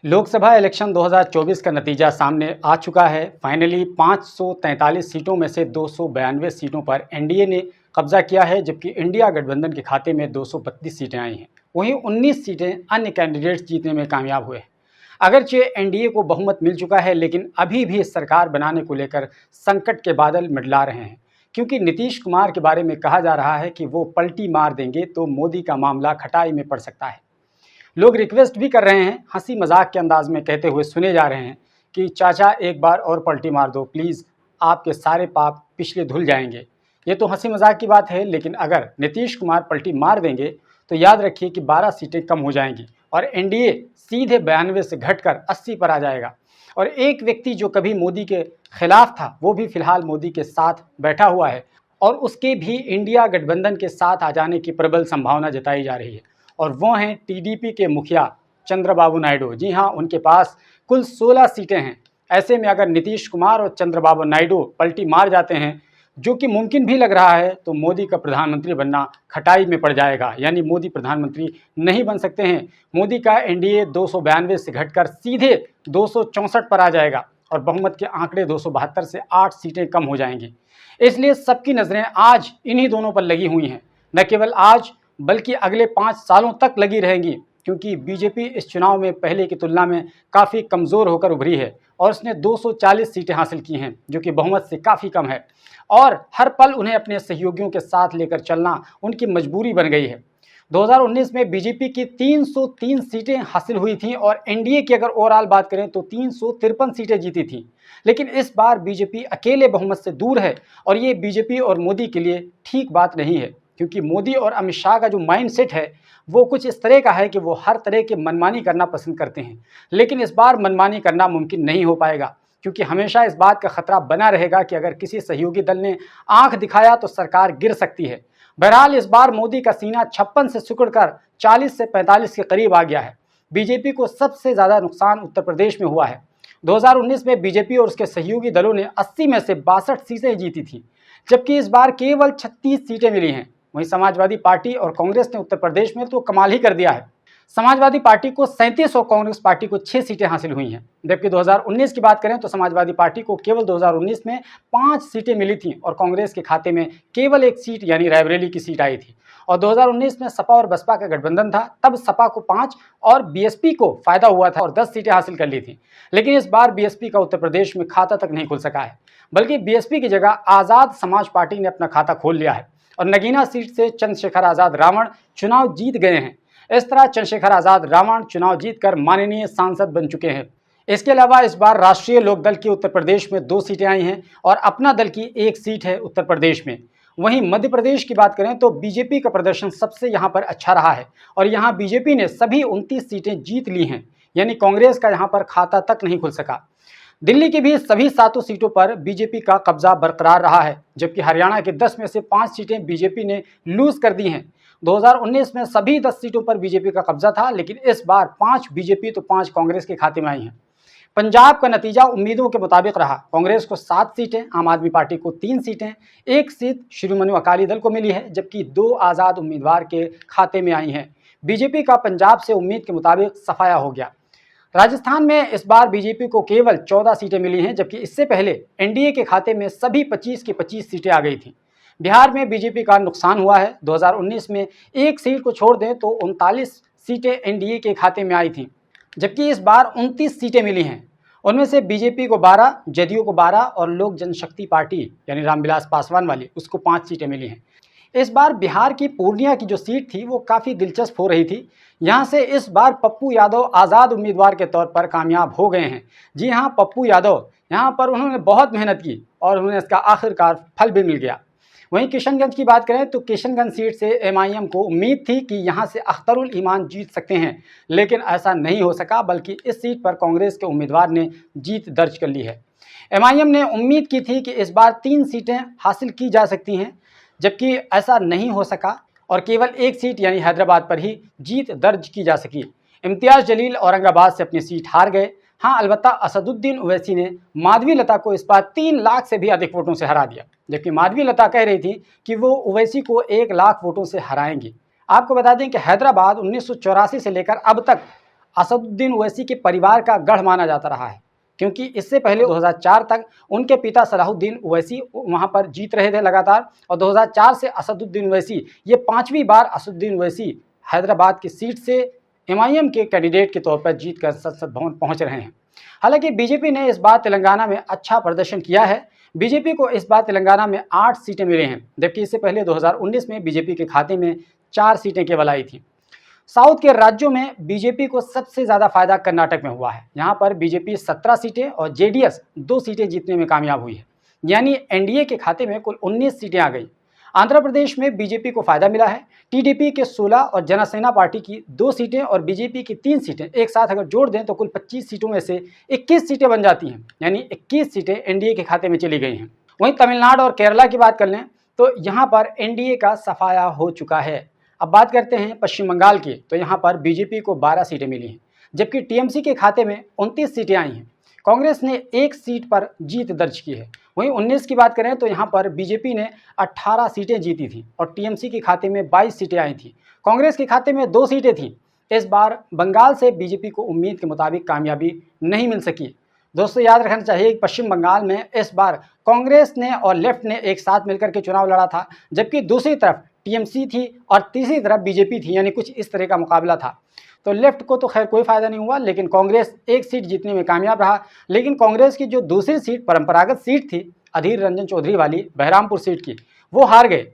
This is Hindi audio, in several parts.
लोकसभा इलेक्शन 2024 का नतीजा सामने आ चुका है। फाइनली 543 सीटों में से 292 सीटों पर एनडीए ने कब्जा किया है, जबकि इंडिया गठबंधन के खाते में 232 सीटें आई हैं। वहीं 19 सीटें अन्य कैंडिडेट्स जीतने में कामयाब हुए हैं। अगरचे एनडीए को बहुमत मिल चुका है, लेकिन अभी भी सरकार बनाने को लेकर संकट के बादल मंडरा रहे हैं, क्योंकि नीतीश कुमार के बारे में कहा जा रहा है कि वो पलटी मार देंगे तो मोदी का मामला खटाई में पड़ सकता है। लोग रिक्वेस्ट भी कर रहे हैं, हंसी मजाक के अंदाज में कहते हुए सुने जा रहे हैं कि चाचा एक बार और पलटी मार दो प्लीज़, आपके सारे पाप पिछले धुल जाएंगे। ये तो हंसी मजाक की बात है, लेकिन अगर नीतीश कुमार पलटी मार देंगे तो याद रखिए कि 12 सीटें कम हो जाएंगी और एनडीए सीधे 92 से घटकर 80 पर आ जाएगा। और एक व्यक्ति जो कभी मोदी के खिलाफ था वो भी फिलहाल मोदी के साथ बैठा हुआ है और उसके भी इंडिया गठबंधन के साथ आ जाने की प्रबल संभावना जताई जा रही है, और वो हैं टीडीपी के मुखिया चंद्रबाबू नायडू। जी हाँ, उनके पास कुल 16 सीटें हैं। ऐसे में अगर नीतीश कुमार और चंद्रबाबू नायडू पलटी मार जाते हैं, जो कि मुमकिन भी लग रहा है, तो मोदी का प्रधानमंत्री बनना खटाई में पड़ जाएगा, यानी मोदी प्रधानमंत्री नहीं बन सकते हैं। मोदी का एनडीए 292 से घटकर सीधे 264 पर आ जाएगा और बहुमत के आंकड़े 272 से 8 सीटें कम हो जाएंगी। इसलिए सबकी नज़रें आज इन्हीं दोनों पर लगी हुई हैं। न केवल आज बल्कि अगले 5 सालों तक लगी रहेंगी, क्योंकि बीजेपी इस चुनाव में पहले की तुलना में काफ़ी कमज़ोर होकर उभरी है और उसने 240 सीटें हासिल की हैं, जो कि बहुमत से काफ़ी कम है। और हर पल उन्हें अपने सहयोगियों के साथ लेकर चलना उनकी मजबूरी बन गई है। 2019 में बीजेपी की 303 सीटें हासिल हुई थीं और एनडीए की अगर ओवरऑल बात करें तो 353 सीटें जीती थीं। लेकिन इस बार बीजेपी अकेले बहुमत से दूर है और ये बीजेपी और मोदी के लिए ठीक बात नहीं है, क्योंकि मोदी और अमित शाह का जो माइंडसेट है वो कुछ इस तरह का है कि वो हर तरह की मनमानी करना पसंद करते हैं। लेकिन इस बार मनमानी करना मुमकिन नहीं हो पाएगा, क्योंकि हमेशा इस बात का खतरा बना रहेगा कि अगर किसी सहयोगी दल ने आंख दिखाया तो सरकार गिर सकती है। बहरहाल इस बार मोदी का सीना 56 से सिकुड़कर 40 से 45 के करीब आ गया है। बीजेपी को सबसे ज़्यादा नुकसान उत्तर प्रदेश में हुआ है। 2019 में बीजेपी और उसके सहयोगी दलों ने 80 में से 62 सीटें जीती थी, जबकि इस बार केवल 36 सीटें मिली हैं। वहीं समाजवादी पार्टी और कांग्रेस ने उत्तर प्रदेश में तो कमाल ही कर दिया है। समाजवादी पार्टी को 37 और कांग्रेस पार्टी को 6 सीटें हासिल हुई हैं, जबकि 2019 की बात करें तो समाजवादी पार्टी को केवल 2019 में 5 सीटें मिली थीं और कांग्रेस के खाते में केवल 1 सीट यानी रायबरेली की सीट आई थी। और 2019 में सपा और बसपा का गठबंधन था, तब सपा को 5 और बीएसपी को फायदा हुआ था और 10 सीटें हासिल कर ली थी। लेकिन इस बार बीएसपी का उत्तर प्रदेश में खाता तक नहीं खुल सका है, बल्कि बीएसपी की जगह आज़ाद समाज पार्टी ने अपना खाता खोल लिया है और नगीना सीट से चंद्रशेखर आज़ाद रावण चुनाव जीत गए हैं। इस तरह चंद्रशेखर आज़ाद रावण चुनाव जीतकर माननीय सांसद बन चुके हैं। इसके अलावा इस बार राष्ट्रीय लोकदल की उत्तर प्रदेश में 2 सीटें आई हैं और अपना दल की 1 सीट है उत्तर प्रदेश में। वहीं मध्य प्रदेश की बात करें तो बीजेपी का प्रदर्शन सबसे यहाँ पर अच्छा रहा है और यहाँ बीजेपी ने सभी 29 सीटें जीत ली हैं, यानी कांग्रेस का यहाँ पर खाता तक नहीं खुल सका। दिल्ली की भी सभी 7 सीटों पर बीजेपी का कब्जा बरकरार रहा है, जबकि हरियाणा के 10 में से 5 सीटें बीजेपी ने लूज कर दी हैं। 2019 में सभी 10 सीटों पर बीजेपी का कब्जा था, लेकिन इस बार 5 बीजेपी तो 5 कांग्रेस के खाते में आई हैं। पंजाब का नतीजा उम्मीदों के मुताबिक रहा। कांग्रेस को 7 सीटें, आम आदमी पार्टी को 3 सीटें, 1 सीट शिरोमणि अकाली दल को मिली है, जबकि 2 आज़ाद उम्मीदवार के खाते में आई हैं। बीजेपी का पंजाब से उम्मीद के मुताबिक सफाया हो गया। राजस्थान में इस बार बीजेपी को केवल 14 सीटें मिली हैं, जबकि इससे पहले एनडीए के खाते में सभी 25 की 25 सीटें आ गई थीं। बिहार में बीजेपी का नुकसान हुआ है। 2019 में 1 सीट को छोड़ दें तो 39 सीटें एनडीए के खाते में आई थीं, जबकि इस बार 29 सीटें मिली हैं। उनमें से बीजेपी को 12, जदयू को 12 और लोक जनशक्ति पार्टी यानी रामविलास पासवान वाली उसको 5 सीटें मिली हैं। इस बार बिहार की पूर्णिया की जो सीट थी वो काफ़ी दिलचस्प हो रही थी। यहाँ से इस बार पप्पू यादव आज़ाद उम्मीदवार के तौर पर कामयाब हो गए हैं। जी हाँ, पप्पू यादव यहाँ पर उन्होंने बहुत मेहनत की और उन्हें इसका आखिरकार फल भी मिल गया। वहीं किशनगंज की बात करें तो किशनगंज सीट से एमआईएम को उम्मीद थी कि यहाँ से अख्तरुल ईमान जीत सकते हैं, लेकिन ऐसा नहीं हो सका, बल्कि इस सीट पर कांग्रेस के उम्मीदवार ने जीत दर्ज कर ली है। एमआईएम ने उम्मीद की थी कि इस बार 3 सीटें हासिल की जा सकती हैं, जबकि ऐसा नहीं हो सका और केवल 1 सीट यानी हैदराबाद पर ही जीत दर्ज की जा सकी। इम्तियाज़ जलील औरंगाबाद से अपनी सीट हार गए। हाँ, अलबत्ता असदुद्दीन ओवैसी ने माधवी लता को इस बार 3 लाख से भी अधिक वोटों से हरा दिया, जबकि माधवी लता कह रही थी कि वो ओवैसी को 1 लाख वोटों से हराएंगी। आपको बता दें कि हैदराबाद 1984 से लेकर अब तक असदुद्दीन ओवैसी के परिवार का गढ़ माना जाता रहा है, क्योंकि इससे पहले 2004 तक उनके पिता सलाहुद्दीन ओवैसी वहां पर जीत रहे थे लगातार, और 2004 से असदुद्दीन ओवैसी ये 5वीं बार असदुद्दीन ओवैसी हैदराबाद की सीट से एमआईएम के कैंडिडेट के तौर पर जीतकर संसद भवन पहुंच रहे हैं। हालांकि बीजेपी ने इस बार तेलंगाना में अच्छा प्रदर्शन किया है। बीजेपी को इस बार तेलंगाना में 8 सीटें मिली हैं, जबकि इससे पहले 2019 में बीजेपी के खाते में 4 सीटें केवल आई थी। साउथ के राज्यों में बीजेपी को सबसे ज़्यादा फायदा कर्नाटक में हुआ है। यहाँ पर बीजेपी 17 सीटें और जेडीएस 2 सीटें जीतने में कामयाब हुई है, यानी एनडीए के खाते में कुल 19 सीटें आ गई। आंध्र प्रदेश में बीजेपी को फायदा मिला है। टीडीपी के 16 और जनसेना पार्टी की 2 सीटें और बीजेपी की 3 सीटें एक साथ अगर जोड़ दें तो कुल 25 सीटों में से 21 सीटें बन जाती हैं, यानी 21 सीटें एनडीए के खाते में चली गई हैं। वहीं तमिलनाडु और केरला की बात कर लें तो यहाँ पर एनडीए का सफाया हो चुका है। अब बात करते हैं पश्चिम बंगाल की, तो यहाँ पर बीजेपी को 12 सीटें मिली हैं, जबकि टीएमसी के खाते में 29 सीटें आई हैं। कांग्रेस ने 1 सीट पर जीत दर्ज की है। वहीं 19 की बात करें तो यहाँ पर बीजेपी ने 18 सीटें जीती थी और टीएमसी के खाते में 22 सीटें आई थी। कांग्रेस के खाते में 2 सीटें थीं। इस बार बंगाल से बीजेपी को उम्मीद के मुताबिक कामयाबी नहीं मिल सकी। दोस्तों याद रखना चाहिए कि पश्चिम बंगाल में इस बार कांग्रेस ने और लेफ्ट ने एक साथ मिलकर के चुनाव लड़ा था, जबकि दूसरी तरफ टीएमसी थी और तीसरी तरफ बीजेपी थी, यानी कुछ इस तरह का मुकाबला था। तो लेफ्ट को तो खैर कोई फायदा नहीं हुआ, लेकिन कांग्रेस 1 सीट जीतने में कामयाब रहा। लेकिन कांग्रेस की जो दूसरी सीट परंपरागत सीट थी अधीर रंजन चौधरी वाली बहरामपुर सीट की, वो हार गए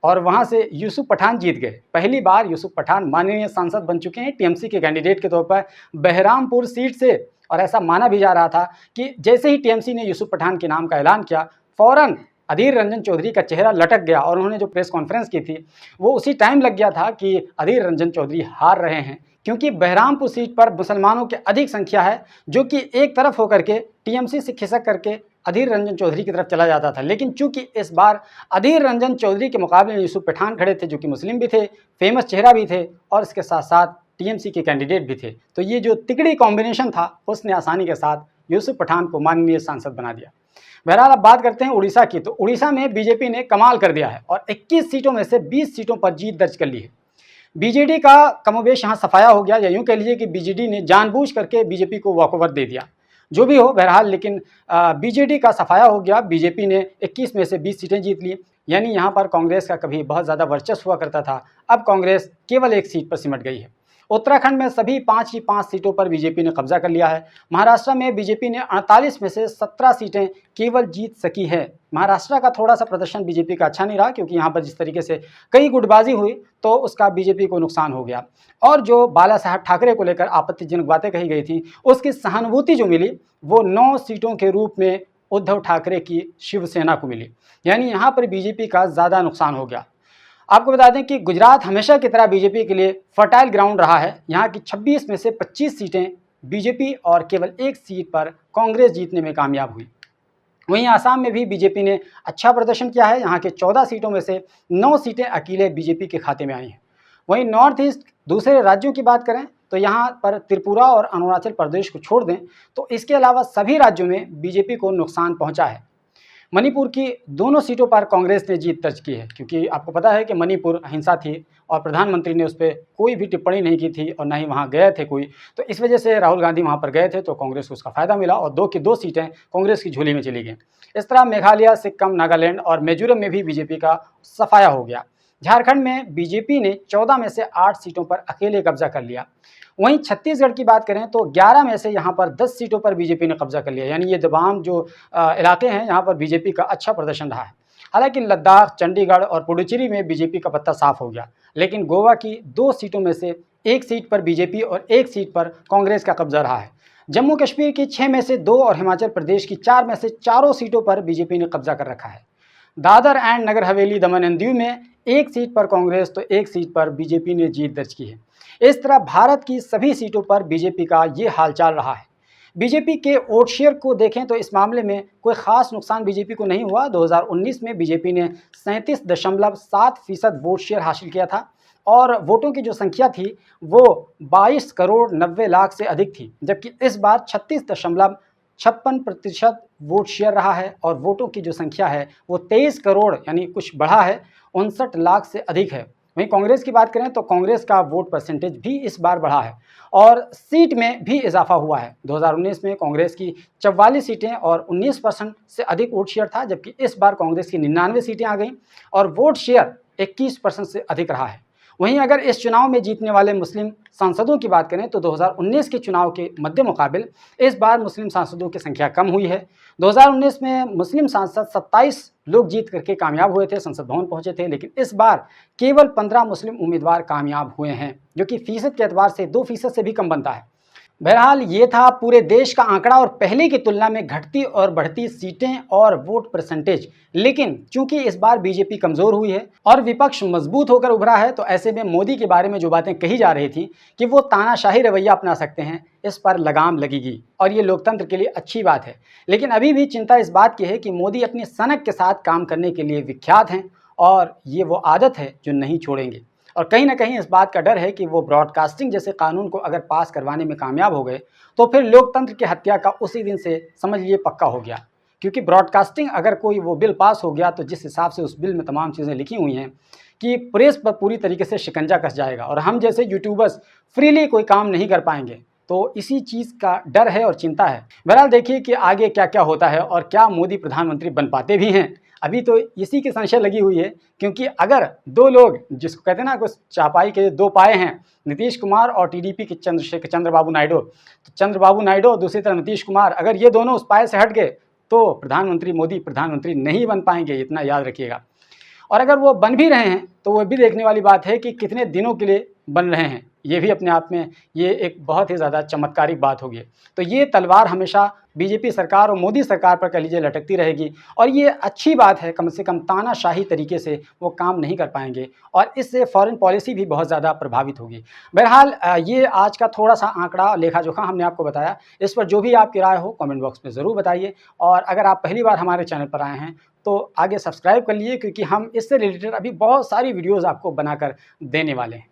और वहां से यूसुफ पठान जीत गए। पहली बार यूसुफ पठान माननीय सांसद बन चुके हैं टीएमसी के कैंडिडेट के तौर पर बहरामपुर सीट से, और ऐसा माना भी जा रहा था कि जैसे ही टीएमसी ने यूसुफ पठान के नाम का ऐलान किया, फौरन अधीर रंजन चौधरी का चेहरा लटक गया और उन्होंने जो प्रेस कॉन्फ्रेंस की थी वो उसी टाइम लग गया था कि अधीर रंजन चौधरी हार रहे हैं, क्योंकि बहरामपुर सीट पर मुसलमानों की अधिक संख्या है, जो कि एक तरफ होकर के टीएमसी से खिसक करके अधीर रंजन चौधरी की तरफ चला जाता था। लेकिन चूंकि इस बार अधीर रंजन चौधरी के मुकाबले में यूसुफ पठान खड़े थे, जो कि मुस्लिम भी थे, फेमस चेहरा भी थे और इसके साथ साथ टीएमसी के कैंडिडेट भी थे, तो ये जो तिकड़ी कॉम्बिनेशन था उसने आसानी के साथ यूसुफ पठान को माननीय सांसद बना दिया। बहरहाल अब बात करते हैं उड़ीसा की, तो उड़ीसा में बीजेपी ने कमाल कर दिया है और 21 सीटों में से 20 सीटों पर जीत दर्ज कर ली है। बीजेडी का कमोबेश यहाँ सफाया हो गया, या यूँ कह लीजिए कि बीजेडी ने जानबूझ करके बीजेपी को वॉकओवर दे दिया। जो भी हो बहरहाल, लेकिन बीजेडी का सफाया हो गया। बीजेपी ने 21 में से 20 सीटें जीत ली, यानी यहाँ पर कांग्रेस का कभी बहुत ज़्यादा वर्चस्व हुआ करता था, अब कांग्रेस केवल 1 सीट पर सिमट गई है। उत्तराखंड में सभी 5 की 5 सीटों पर बीजेपी ने कब्जा कर लिया है। महाराष्ट्र में बीजेपी ने 48 में से 17 सीटें केवल जीत सकी है। महाराष्ट्र का थोड़ा सा प्रदर्शन बीजेपी का अच्छा नहीं रहा, क्योंकि यहाँ पर जिस तरीके से कई गुटबाजी हुई तो उसका बीजेपी को नुकसान हो गया, और जो बाला साहब ठाकरे को लेकर आपत्तिजनक बातें कही गई थी उसकी सहानुभूति जो मिली वो 9 सीटों के रूप में उद्धव ठाकरे की शिवसेना को मिली, यानी यहाँ पर बीजेपी का ज़्यादा नुकसान हो गया। आपको बता दें कि गुजरात हमेशा की तरह बीजेपी के लिए फर्टाइल ग्राउंड रहा है। यहाँ की 26 में से 25 सीटें बीजेपी और केवल 1 सीट पर कांग्रेस जीतने में कामयाब हुई। वहीं आसाम में भी बीजेपी ने अच्छा प्रदर्शन किया है। यहाँ के 14 सीटों में से 9 सीटें अकेले बीजेपी के खाते में आई हैं। वहीं नॉर्थ ईस्ट दूसरे राज्यों की बात करें तो यहाँ पर त्रिपुरा और अरुणाचल प्रदेश को छोड़ दें तो इसके अलावा सभी राज्यों में बीजेपी को नुकसान पहुँचा है। मणिपुर की दोनों सीटों पर कांग्रेस ने जीत दर्ज की है, क्योंकि आपको पता है कि मणिपुर हिंसा थी और प्रधानमंत्री ने उस पर कोई भी टिप्पणी नहीं की थी और ना ही वहाँ गए थे कोई, तो इस वजह से राहुल गांधी वहाँ पर गए थे तो कांग्रेस को उसका फायदा मिला और 2 की 2 सीटें कांग्रेस की झोली में चली गई। इस तरह मेघालय, सिक्किम, नागालैंड और मिजोरम में भी बीजेपी का सफाया हो गया। झारखंड में बीजेपी ने 14 में से 8 सीटों पर अकेले कब्जा कर लिया। वहीं छत्तीसगढ़ की बात करें तो 11 में से यहाँ पर 10 सीटों पर बीजेपी ने कब्जा कर लिया, यानी ये तमाम जो इलाके हैं यहाँ पर बीजेपी का अच्छा प्रदर्शन रहा है। हालांकि लद्दाख, चंडीगढ़ और पुडुचेरी में बीजेपी का पत्ता साफ हो गया, लेकिन गोवा की 2 सीटों में से 1 सीट पर बीजेपी और 1 सीट पर कांग्रेस का कब्जा रहा है। जम्मू कश्मीर की 6 में से 2 और हिमाचल प्रदेश की 4 में से 4 सीटों पर बीजेपी ने कब्जा कर रखा है। Dadar and Nagar Haveli, Daman and Diu में 1 सीट पर कांग्रेस तो 1 सीट पर बीजेपी ने जीत दर्ज की है। इस तरह भारत की सभी सीटों पर बीजेपी का ये हालचाल रहा है। बीजेपी के वोट शेयर को देखें तो इस मामले में कोई खास नुकसान बीजेपी को नहीं हुआ। 2019 में बीजेपी ने 37.7% वोट शेयर हासिल किया था और वोटों की जो संख्या थी वो 22 करोड़ 90 लाख से अधिक थी, जबकि इस बार 36.56% वोट शेयर रहा है और वोटों की जो संख्या है वो 23 करोड़ यानी कुछ बढ़ा है, 59 लाख से अधिक है। वहीं कांग्रेस की बात करें तो कांग्रेस का वोट परसेंटेज भी इस बार बढ़ा है और सीट में भी इजाफा हुआ है। 2019 में कांग्रेस की 44 सीटें और 19% से अधिक वोट शेयर था, जबकि इस बार कांग्रेस की 99 सीटें आ गईं और वोट शेयर 21% से अधिक रहा है। वहीं अगर इस चुनाव में जीतने वाले मुस्लिम सांसदों की बात करें तो 2019 के चुनाव के मध्य मुकाबिल इस बार मुस्लिम सांसदों की संख्या कम हुई है। 2019 में मुस्लिम सांसद 27 लोग जीत करके कामयाब हुए थे, संसद भवन पहुंचे थे, लेकिन इस बार केवल 15 मुस्लिम उम्मीदवार कामयाब हुए हैं, जो कि फीसद के एतबार से 2% से भी कम बनता है। बहरहाल ये था पूरे देश का आंकड़ा और पहले की तुलना में घटती और बढ़ती सीटें और वोट परसेंटेज। लेकिन चूंकि इस बार बीजेपी कमज़ोर हुई है और विपक्ष मजबूत होकर उभरा है, तो ऐसे में मोदी के बारे में जो बातें कही जा रही थी कि वो तानाशाही रवैया अपना सकते हैं, इस पर लगाम लगेगी और ये लोकतंत्र के लिए अच्छी बात है। लेकिन अभी भी चिंता इस बात की है कि मोदी अपनी सनक के साथ काम करने के लिए विख्यात हैं और ये वो आदत है जो नहीं छोड़ेंगे। और कहीं ना कहीं इस बात का डर है कि वो ब्रॉडकास्टिंग जैसे कानून को अगर पास करवाने में कामयाब हो गए तो फिर लोकतंत्र की हत्या का उसी दिन से समझ लिए पक्का हो गया। क्योंकि ब्रॉडकास्टिंग अगर कोई वो बिल पास हो गया तो जिस हिसाब से उस बिल में तमाम चीज़ें लिखी हुई हैं कि प्रेस पर पूरी तरीके से शिकंजा कस जाएगा और हम जैसे यूट्यूबर्स फ्रीली कोई काम नहीं कर पाएंगे, तो इसी चीज़ का डर है और चिंता है। बहरहाल देखिए कि आगे क्या क्या होता है और क्या मोदी प्रधानमंत्री बन पाते भी हैं। अभी तो इसी की संशय लगी हुई है, क्योंकि अगर दो लोग जिसको कहते हैं ना कुछ चापाई के दो पाए हैं, नीतीश कुमार और टीडीपी के चंद्रबाबू नायडू, तो चंद्रबाबू नायडू और दूसरी तरफ नीतीश कुमार, अगर ये दोनों उस पाए से हट गए तो प्रधानमंत्री मोदी प्रधानमंत्री नहीं बन पाएंगे, इतना याद रखिएगा। और अगर वो बन भी रहे हैं तो वो भी देखने वाली बात है कि कितने दिनों के लिए बन रहे हैं। ये भी अपने आप में ये एक बहुत ही ज़्यादा चमत्कारिक बात होगी। तो ये तलवार हमेशा बीजेपी सरकार और मोदी सरकार पर कह लीजिए लटकती रहेगी और ये अच्छी बात है, कम से कम तानाशाही तरीके से वो काम नहीं कर पाएंगे और इससे फॉरेन पॉलिसी भी बहुत ज़्यादा प्रभावित होगी। बहरहाल ये आज का थोड़ा सा आंकड़ा लेखा जोखा हमने आपको बताया। इस पर जो भी आपकी राय हो कमेंट बॉक्स में ज़रूर बताइए और अगर आप पहली बार हमारे चैनल पर आए हैं तो आगे सब्सक्राइब कर लीजिए, क्योंकि हम इससे रिलेटेड अभी बहुत सारी वीडियोज़ आपको बनाकर देने वाले हैं।